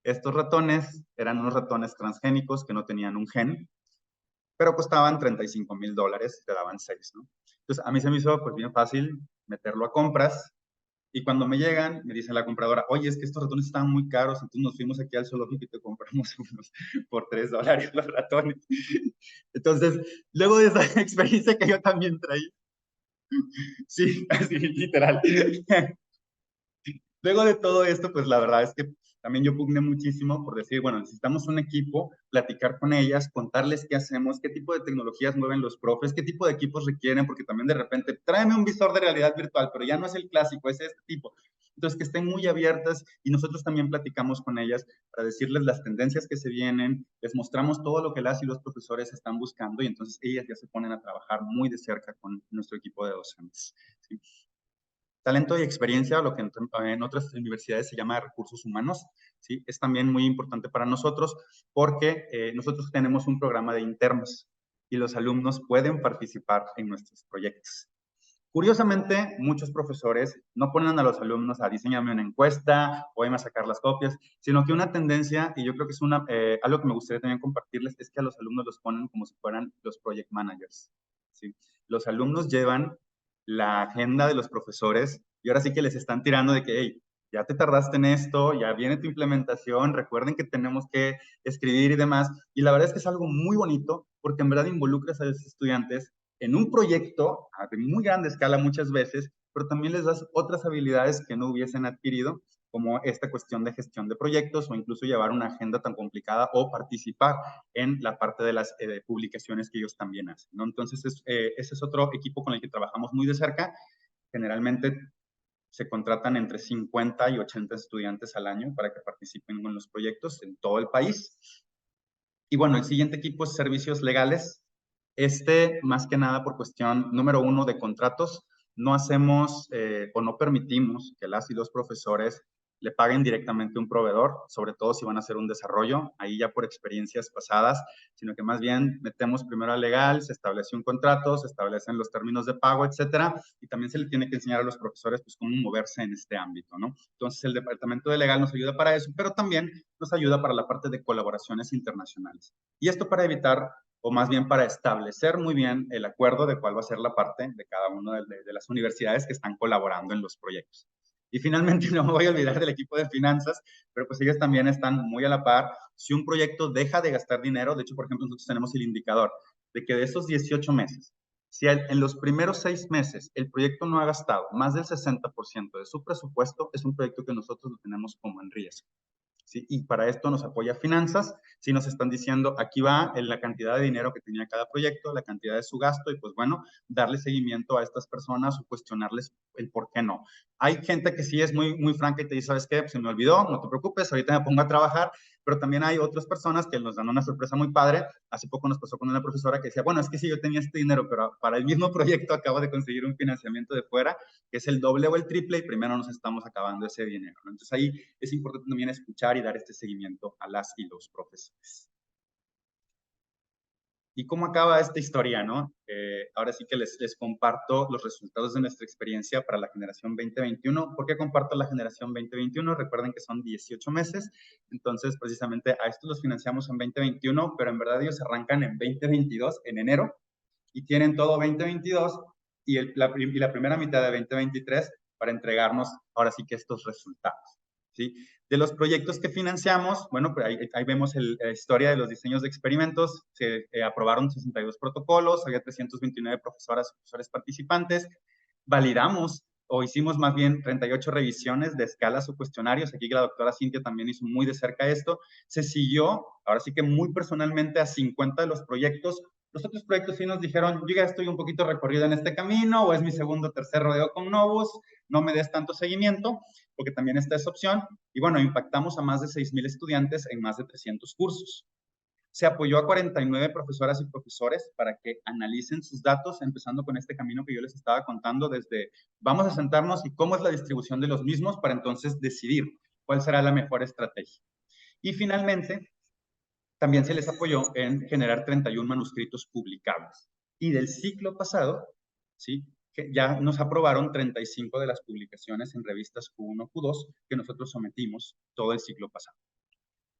Estos ratones eran unos ratones transgénicos que no tenían un gen, pero costaban 35,000 dólares, te daban 6, ¿no? Entonces, a mí se me hizo pues bien fácil meterlo a compras y cuando me llegan, me dice la compradora, oye, es que estos ratones estaban muy caros, entonces nos fuimos aquí al zoológico y te compramos unos por 3 dólares los ratones. Entonces, luego de esa experiencia que yo también traí, sí, así, literal. Luego de todo esto, pues la verdad es que también yo pugné muchísimo por decir, bueno, necesitamos un equipo, platicar con ellas, contarles qué hacemos, qué tipo de tecnologías mueven los profes, qué tipo de equipos requieren, porque también de repente, tráeme un visor de realidad virtual, pero ya no es el clásico, es este tipo. Entonces, que estén muy abiertas y nosotros también platicamos con ellas para decirles las tendencias que se vienen, les mostramos todo lo que las y los profesores están buscando y entonces ellas ya se ponen a trabajar muy de cerca con nuestro equipo de docentes. ¿Sí? Talento y experiencia, lo que en otras universidades se llama recursos humanos, ¿sí? Es también muy importante para nosotros porque nosotros tenemos un programa de internos y los alumnos pueden participar en nuestros proyectos. Curiosamente, muchos profesores no ponen a los alumnos a diseñarme una encuesta o a sacar las copias, sino que una tendencia, y yo creo que es algo que me gustaría también compartirles, es que a los alumnos los ponen como si fueran los project managers, ¿sí? Los alumnos llevan la agenda de los profesores y ahora sí que les están tirando de que, hey, ya te tardaste en esto, ya viene tu implementación, recuerden que tenemos que escribir y demás. Y la verdad es que es algo muy bonito porque en verdad involucras a los estudiantes en un proyecto a muy grande escala muchas veces, pero también les das otras habilidades que no hubiesen adquirido, como esta cuestión de gestión de proyectos o incluso llevar una agenda tan complicada o participar en la parte de las publicaciones que ellos también hacen, ¿no? Entonces, ese es otro equipo con el que trabajamos muy de cerca. Generalmente se contratan entre 50 y 80 estudiantes al año para que participen en los proyectos en todo el país. Y bueno, el siguiente equipo es servicios legales. Más que nada por cuestión, número uno, de contratos, no hacemos o no permitimos que las y los profesores le paguen directamente a un proveedor, sobre todo si van a hacer un desarrollo, ahí ya por experiencias pasadas, sino que más bien metemos primero al legal, se establece un contrato, se establecen los términos de pago, etcétera, y también se le tiene que enseñar a los profesores pues cómo moverse en este ámbito, ¿no? Entonces el departamento de legal nos ayuda para eso, pero también nos ayuda para la parte de colaboraciones internacionales. Y esto para evitar o más bien para establecer muy bien el acuerdo de cuál va a ser la parte de cada una de las universidades que están colaborando en los proyectos. Y finalmente, no me voy a olvidar del equipo de finanzas, pero pues ellos también están muy a la par. Si un proyecto deja de gastar dinero, de hecho, por ejemplo, nosotros tenemos el indicador de que de esos 18 meses, si en los primeros 6 meses el proyecto no ha gastado más del 60% de su presupuesto, es un proyecto que nosotros lo tenemos como en riesgo. ¿Sí? Y para esto nos apoya Finanzas, si nos están diciendo, aquí va la cantidad de dinero que tenía cada proyecto, la cantidad de su gasto, y pues bueno, darle seguimiento a estas personas o cuestionarles el por qué no. Hay gente que sí es muy, muy franca y te dice, ¿sabes qué? Pues se me olvidó, no te preocupes, ahorita me pongo a trabajar, pero también hay otras personas que nos dan una sorpresa muy padre. Hace poco nos pasó con una profesora que decía, bueno, es que sí, yo tenía este dinero, pero para el mismo proyecto acabo de conseguir un financiamiento de fuera, que es el doble o el triple, y primero nos estamos acabando ese dinero, ¿no? Entonces ahí es importante también escuchar y dar este seguimiento a las y los profesores. ¿Y cómo acaba esta historia, no? Ahora sí que les comparto los resultados de nuestra experiencia para la generación 2021. ¿Por qué comparto la generación 2021? Recuerden que son 18 meses, entonces precisamente a estos los financiamos en 2021, pero en verdad ellos arrancan en 2022, en enero, y tienen todo 2022 y la primera mitad de 2023 para entregarnos ahora sí que estos resultados, ¿sí? De los proyectos que financiamos, bueno, pues ahí vemos la historia de los diseños de experimentos. Se aprobaron 62 protocolos, había 329 profesoras y profesores participantes. Validamos o hicimos más bien 38 revisiones de escalas o cuestionarios. Aquí la doctora Cintia también hizo muy de cerca esto. Se siguió, ahora sí que muy personalmente, a 50 de los proyectos. Los otros proyectos sí nos dijeron, yo ya estoy un poquito recorrido en este camino, o es mi segundo o tercer rodeo con Novus, no me des tanto seguimiento, porque también está esa opción. Y bueno, impactamos a más de 6,000 estudiantes en más de 300 cursos. Se apoyó a 49 profesoras y profesores para que analicen sus datos, empezando con este camino que yo les estaba contando, desde vamos a sentarnos y cómo es la distribución de los mismos para entonces decidir cuál será la mejor estrategia. Y finalmente, también se les apoyó en generar 31 manuscritos publicables. Y del ciclo pasado, ¿sí?, que ya nos aprobaron 35 de las publicaciones en revistas Q1, Q2 que nosotros sometimos todo el ciclo pasado.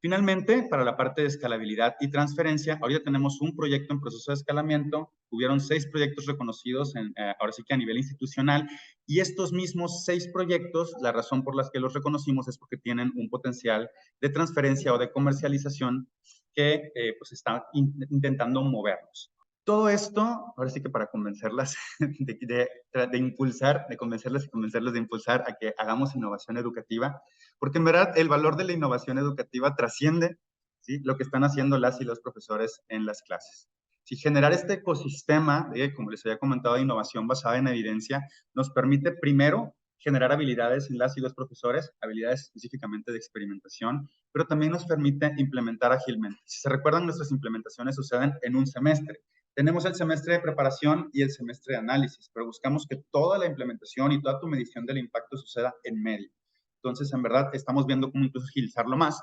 Finalmente, para la parte de escalabilidad y transferencia, ahorita tenemos un proyecto en proceso de escalamiento, hubieron 6 proyectos reconocidos, ahora sí que a nivel institucional, y estos mismos 6 proyectos, la razón por la que los reconocimos es porque tienen un potencial de transferencia o de comercialización que pues está intentando movernos. Todo esto, ahora sí que para convencerlas de impulsar, de convencerlas y convencerlos de impulsar a que hagamos innovación educativa, porque en verdad el valor de la innovación educativa trasciende, ¿sí?, lo que están haciendo las y los profesores en las clases. Si generar este ecosistema, como les había comentado, de innovación basada en evidencia, nos permite primero generar habilidades en las y los profesores, habilidades específicamente de experimentación, pero también nos permite implementar ágilmente. Si se recuerdan, nuestras implementaciones suceden en un semestre. Tenemos el semestre de preparación y el semestre de análisis, pero buscamos que toda la implementación y toda tu medición del impacto suceda en medio. Entonces, en verdad, estamos viendo cómo incluso agilizarlo más.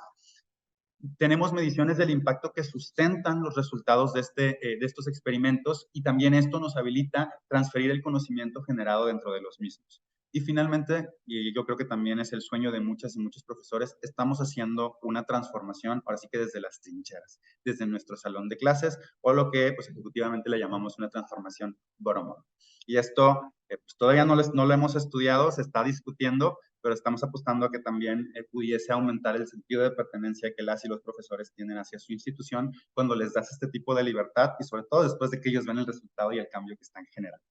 Tenemos mediciones del impacto que sustentan los resultados de estos experimentos y también esto nos habilita transferir el conocimiento generado dentro de los mismos. Y finalmente, y yo creo que también es el sueño de muchas y muchos profesores, estamos haciendo una transformación, ahora sí que desde las trincheras, desde nuestro salón de clases, o lo que pues, ejecutivamente le llamamos una transformación bottom-up. Y esto pues, todavía no lo hemos estudiado, se está discutiendo, pero estamos apostando a que también pudiese aumentar el sentido de pertenencia que las y los profesores tienen hacia su institución cuando les das este tipo de libertad y sobre todo después de que ellos ven el resultado y el cambio que están generando.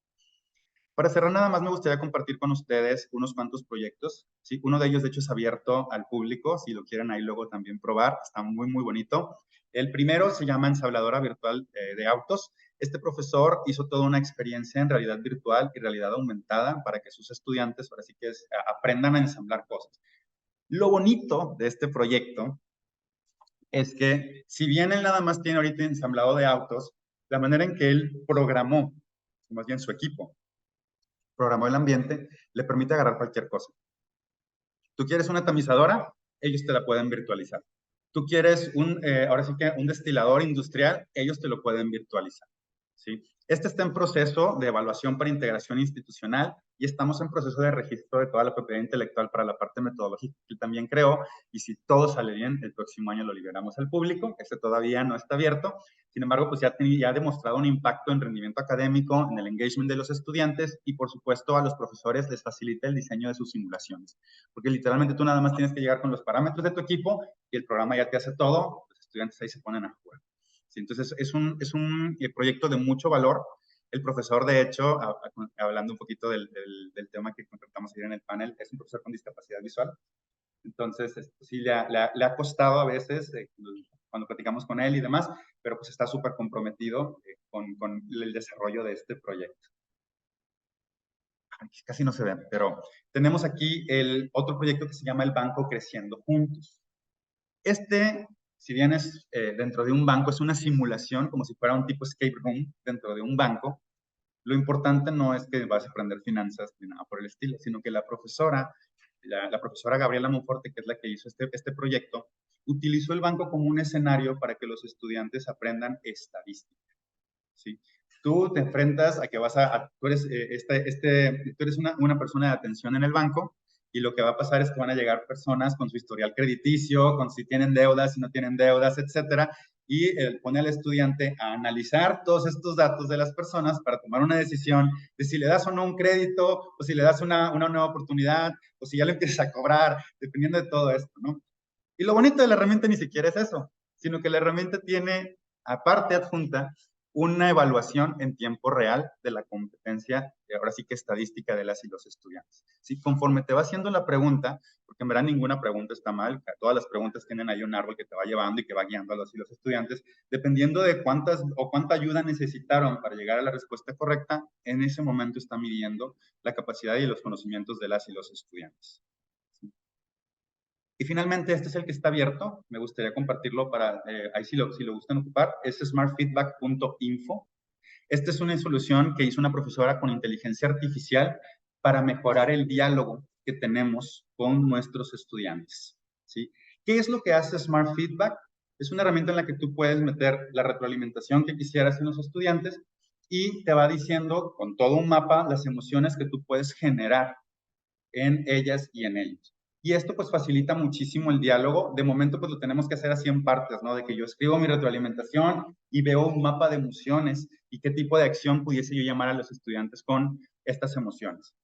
Para cerrar, nada más me gustaría compartir con ustedes unos cuantos proyectos. ¿Sí? Uno de ellos, de hecho, es abierto al público. Si lo quieren ahí luego también probar, está muy, muy bonito. El primero se llama Ensambladora Virtual de Autos. Este profesor hizo toda una experiencia en realidad virtual y realidad aumentada para que sus estudiantes, ahora sí que aprendan a ensamblar cosas. Lo bonito de este proyecto es que, si bien él nada más tiene ahorita ensamblado de autos, la manera en que él programó, más bien su equipo, programó el ambiente, le permite agarrar cualquier cosa. Tú quieres una tamizadora, ellos te la pueden virtualizar. Tú quieres ahora sí que un destilador industrial, ellos te lo pueden virtualizar. ¿Sí? Este está en proceso de evaluación para integración institucional y estamos en proceso de registro de toda la propiedad intelectual para la parte metodológica que él también creó, y si todo sale bien, el próximo año lo liberamos al público. Este todavía no está abierto, sin embargo, pues ya ha demostrado un impacto en rendimiento académico, en el engagement de los estudiantes y, por supuesto, a los profesores les facilita el diseño de sus simulaciones, porque literalmente tú nada más tienes que llegar con los parámetros de tu equipo y el programa ya te hace todo, los estudiantes ahí se ponen a jugar. Sí, entonces, es un proyecto de mucho valor. El profesor, de hecho, hablando un poquito del tema que contratamos ayer en el panel, es un profesor con discapacidad visual. Entonces, sí le ha costado a veces cuando platicamos con él y demás, pero pues está súper comprometido con el desarrollo de este proyecto. Casi no se ve, pero tenemos aquí el otro proyecto que se llama el Banco Creciendo Juntos. Si bien es dentro de un banco, es una simulación como si fuera un tipo escape room dentro de un banco. Lo importante no es que vas a aprender finanzas ni nada por el estilo, sino que la profesora Gabriela Monforte, que es la que hizo este proyecto, utilizó el banco como un escenario para que los estudiantes aprendan estadística. ¿Sí? Tú te enfrentas a que tú eres, tú eres una persona de atención en el banco, y lo que va a pasar es que van a llegar personas con su historial crediticio, con si tienen deudas, si no tienen deudas, etcétera, y pone al estudiante a analizar todos estos datos de las personas para tomar una decisión de si le das o no un crédito, o si le das una nueva oportunidad, o si ya le empiezas a cobrar, dependiendo de todo esto, ¿no? Y lo bonito de la herramienta ni siquiera es eso, sino que la herramienta tiene, aparte adjunta, una evaluación en tiempo real de la competencia, ahora sí que estadística de las y los estudiantes. ¿Sí? Conforme te va haciendo la pregunta, porque en verdad ninguna pregunta está mal, todas las preguntas tienen ahí un árbol que te va llevando y que va guiando a los y los estudiantes, dependiendo de cuánta ayuda necesitaron para llegar a la respuesta correcta, en ese momento está midiendo la capacidad y los conocimientos de las y los estudiantes. Y finalmente, este es el que está abierto. Me gustaría compartirlo para, ahí si lo gustan ocupar, es smartfeedback.info. Esta es una solución que hizo una profesora con inteligencia artificial para mejorar el diálogo que tenemos con nuestros estudiantes. ¿Sí? ¿Qué es lo que hace Smart Feedback? Es una herramienta en la que tú puedes meter la retroalimentación que quisieras en los estudiantes y te va diciendo con todo un mapa las emociones que tú puedes generar en ellas y en ellos. Y esto pues facilita muchísimo el diálogo. De momento pues lo tenemos que hacer así en partes, ¿no? De que yo escribo mi retroalimentación y veo un mapa de emociones y qué tipo de acción pudiese yo llamar a los estudiantes con estas emociones.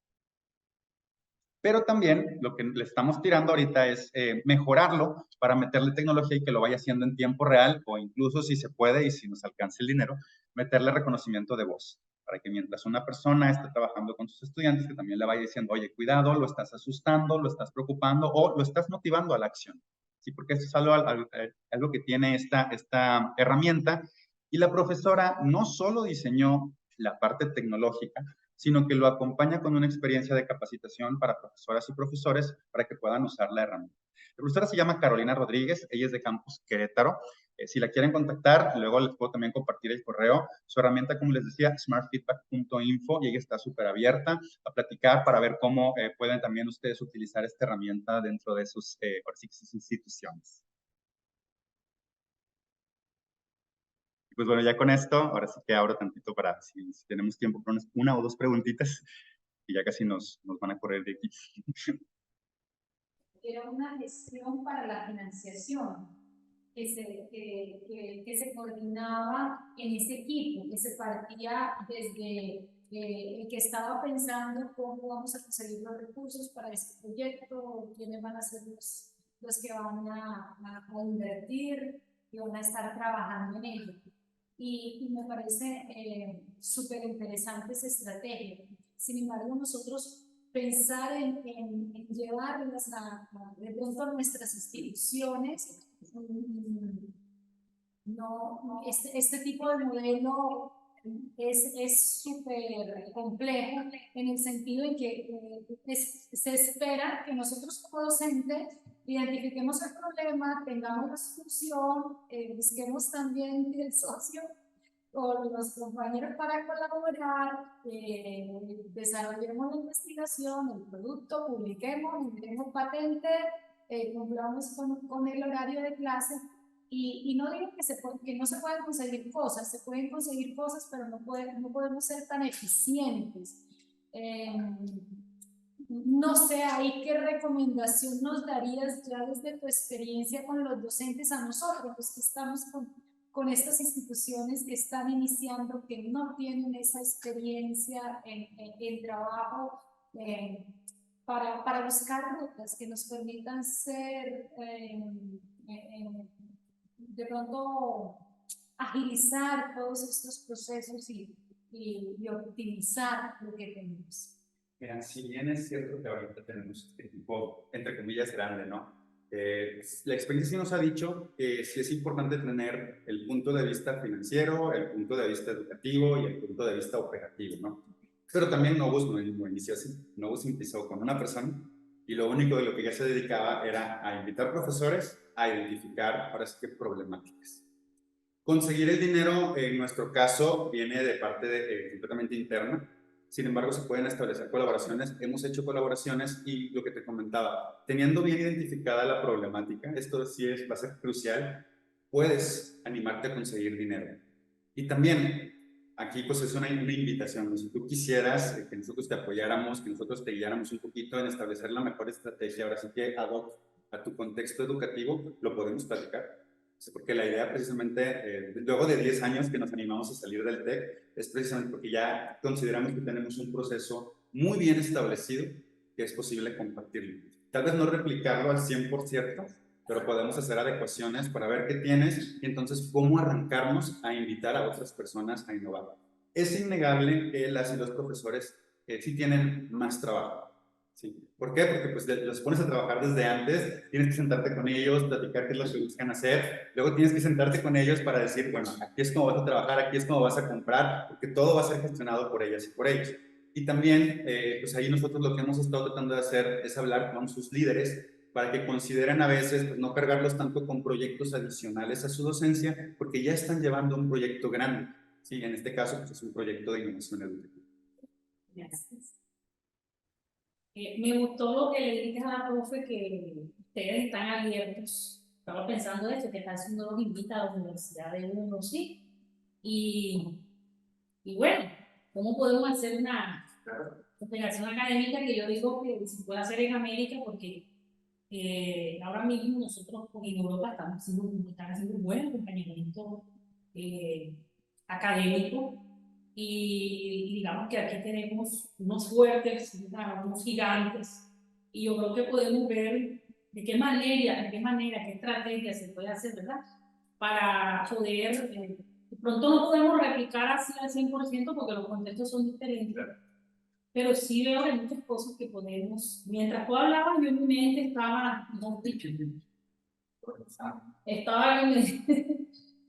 Pero también lo que le estamos tirando ahorita es mejorarlo para meterle tecnología y que lo vaya haciendo en tiempo real, o incluso, si se puede y si nos alcanza el dinero, meterle reconocimiento de voz, para que mientras una persona esté trabajando con sus estudiantes, que también le vaya diciendo, oye, cuidado, lo estás asustando, lo estás preocupando o lo estás motivando a la acción. Sí, porque esto es algo que tiene esta herramienta. Y la profesora no solo diseñó la parte tecnológica, sino que lo acompaña con una experiencia de capacitación para profesoras y profesores para que puedan usar la herramienta. La profesora se llama Carolina Rodríguez, ella es de Campus Querétaro. Si la quieren contactar, luego les puedo también compartir el correo. Su herramienta, como les decía, smartfeedback.info, y ella está súper abierta a platicar para ver cómo pueden también ustedes utilizar esta herramienta dentro de sus instituciones. Pues bueno, ya con esto, ahora sí que abro tantito para si tenemos tiempo para una o dos preguntitas, y ya casi nos van a correr de aquí. Era una gestión para la financiación que se coordinaba en ese equipo, que se partía desde el que estaba pensando cómo vamos a conseguir los recursos para este proyecto, quiénes van a ser los que van a invertir y van a estar trabajando en ello. Y me parece súper interesante esa estrategia. Sin embargo, nosotros pensar en llevarlas de pronto a nuestras instituciones, no, este tipo de modelo es súper complejo en el sentido en que se espera que nosotros como docentes identifiquemos el problema, tengamos la solución, busquemos también el socio con los compañeros para colaborar, desarrollemos la investigación, el producto, publiquemos, enviemos patente, cumplamos con el horario de clase. Y no digo que no se puedan conseguir cosas, se pueden conseguir cosas, pero no podemos ser tan eficientes. No sé, ahí qué recomendación nos darías ya desde tu experiencia con los docentes a nosotros, los que estamos con estas instituciones que están iniciando, que no tienen esa experiencia en trabajo, para buscar rutas que nos permitan ser, de pronto, agilizar todos estos procesos y optimizar lo que tenemos. Mira, si bien es cierto que ahorita tenemos este equipo, entre comillas, grande, ¿no? La experiencia sí nos ha dicho que sí es importante tener el punto de vista financiero, el punto de vista educativo y el punto de vista operativo, ¿no? Pero también Novus no inició así. Novus empezó con una persona y lo único de lo que ya se dedicaba era a invitar profesores a identificar, ahora sí que problemáticas. Conseguir el dinero, en nuestro caso, viene de parte completamente interna. Sin embargo, se pueden establecer colaboraciones. Hemos hecho colaboraciones y lo que te comentaba, teniendo bien identificada la problemática, esto sí va a ser crucial, puedes animarte a conseguir dinero. Y también, aquí pues es una invitación, ¿no? Si tú quisieras que nosotros te apoyáramos, que nosotros te guiáramos un poquito en establecer la mejor estrategia, ahora sí que ad hoc a tu contexto educativo, lo podemos platicar. Porque la idea precisamente, luego de 10 años que nos animamos a salir del TEC, es precisamente porque ya consideramos que tenemos un proceso muy bien establecido que es posible compartirlo. Tal vez no replicarlo al 100%, pero podemos hacer adecuaciones para ver qué tienes y entonces cómo arrancarnos a invitar a otras personas a innovar. Es innegable que las y los profesores sí tienen más trabajo. Sí. ¿Por qué? Porque pues los pones a trabajar desde antes, tienes que sentarte con ellos, platicar qué es lo que buscan hacer, luego tienes que sentarte con ellos para decir, bueno, aquí es como vas a trabajar, aquí es como vas a comprar, porque todo va a ser gestionado por ellas y por ellos. Y también, pues ahí nosotros lo que hemos estado tratando de hacer es hablar con sus líderes para que consideren a veces pues, no cargarlos tanto con proyectos adicionales a su docencia, porque ya están llevando un proyecto grande. Sí, en este caso pues, es un proyecto de innovación educativa. Gracias. Me gustó lo que le dijiste a la profe, que ustedes están abiertos. Estaba pensando esto, que tal si uno los invita a la universidad de uno, sí. Y bueno, ¿cómo podemos hacer una cooperación académica que yo digo que se puede hacer en América? Porque ahora mismo nosotros en Europa están haciendo un buen acompañamiento académico. Y digamos que aquí tenemos unos fuertes, unos gigantes, y yo creo que podemos ver de qué manera, qué estrategia se puede hacer, ¿verdad? Para poder, de pronto no podemos replicar así al 100% porque los contextos son diferentes, pero sí veo que hay muchas cosas que podemos, mientras tú hablabas, yo en mi mente estaba, no dicho, estaba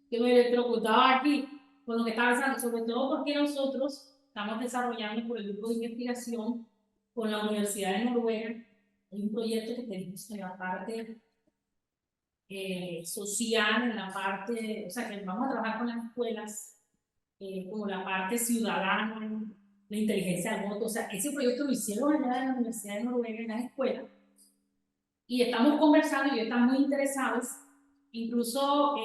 que me electrocutaba aquí con lo que estaba pensando, sobre todo porque nosotros estamos desarrollando por el grupo de investigación con la Universidad de Noruega, hay un proyecto que tenemos en la parte social, en la parte, o sea, que vamos a trabajar con las escuelas, como la parte ciudadana, la inteligencia del voto. O sea, ese proyecto lo hicieron allá en la Universidad de Noruega, en las escuelas, y estamos conversando y ellos están muy interesados. Incluso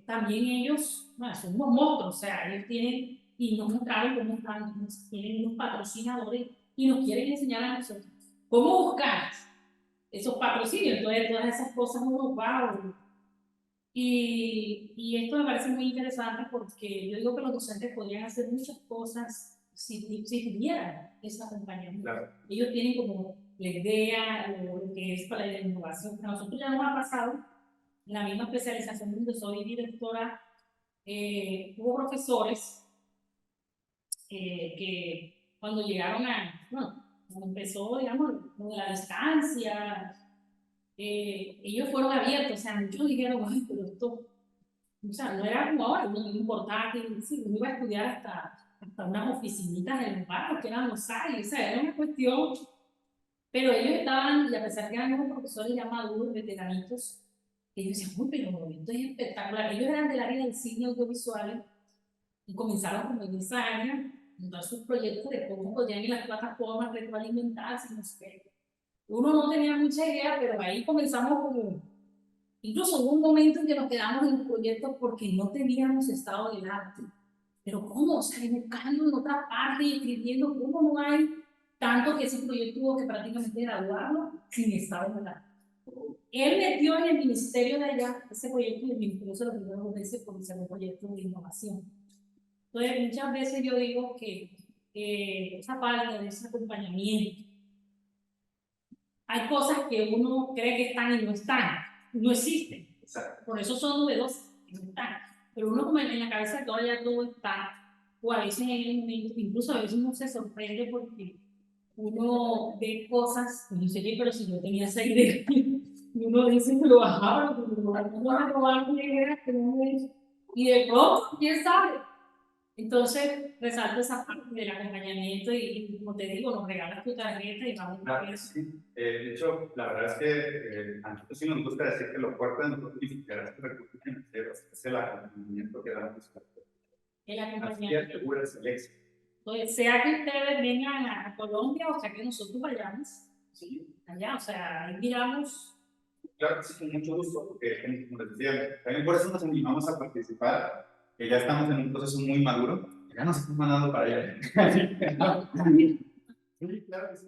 también ellos, bueno, son unos monstruos, o sea, ellos tienen, y nos mostraron cómo están, tienen unos patrocinadores y nos quieren enseñar a nosotros cómo buscar esos patrocinios. Entonces, todas esas cosas uno va. Y esto me parece muy interesante porque yo digo que los docentes podrían hacer muchas cosas si tuvieran ese acompañamiento. Claro. Ellos tienen como la idea, lo que es para la innovación. A nosotros ya nos ha pasado, en la misma especialización donde soy directora, hubo profesores que cuando llegaron bueno, cuando empezó, digamos, lo de la distancia, ellos fueron abiertos, o sea, muchos dijeron, ay, pero esto, o sea, no era como ahora, no importaba que sí, uno iba a estudiar hasta unas oficinitas en el barrio, que eran los aires, o sea, era una cuestión, pero ellos estaban, y a pesar que eran unos profesores ya maduros, veteranitos, ellos decían, uy, pero esto es espectacular. Ellos eran del área del cine audiovisual y comenzaron como en esa área a montar sus proyectos de cómo podían en las plataformas retroalimentarse, no sé qué. Uno no tenía mucha idea, pero ahí comenzamos como, incluso hubo un momento en que nos quedamos en el proyecto porque no teníamos estado del arte. Pero ¿cómo? O sea, buscando en otra parte y escribiendo, ¿cómo no hay tanto que ese proyecto tuvo que prácticamente graduarlo sin estado del arte? Él metió en el ministerio de allá ese proyecto y el ministerio se lo pidió 2 veces porque se un proyecto de innovación. Entonces, muchas veces yo digo que esa parte de ese acompañamiento, hay cosas que uno cree que están y no están, no existen. Exacto. Por eso son novedosas, no están. Pero uno como en la cabeza de todavía todo está, o a veces en el momento, incluso a veces uno se sorprende porque uno ve cosas y dice, pero si yo tenía esa idea, y uno dice, pero ajá, pero no vas a robar una idea que no es. Y de pronto, ¿quién sabe? Entonces, resalto esa parte del acompañamiento y como te digo, nos regalas tu tarjeta y vamos a ver. Sí. De hecho, la verdad es que a nosotros sí nos gusta decir que lo fuerte de nosotros ni siquiera es recursos financieros, es el acompañamiento que damos. El Así acompañamiento. aseguras el éxito. Entonces, sea que ustedes vengan a Colombia o sea que nosotros vayamos Sí. allá, o sea, ahí miramos. Claro que sí, con mucho gusto, porque como les decía, también por eso nos animamos a participar, que ya estamos en un proceso muy maduro, ya nos hemos mandado para allá. Sí, claro que sí.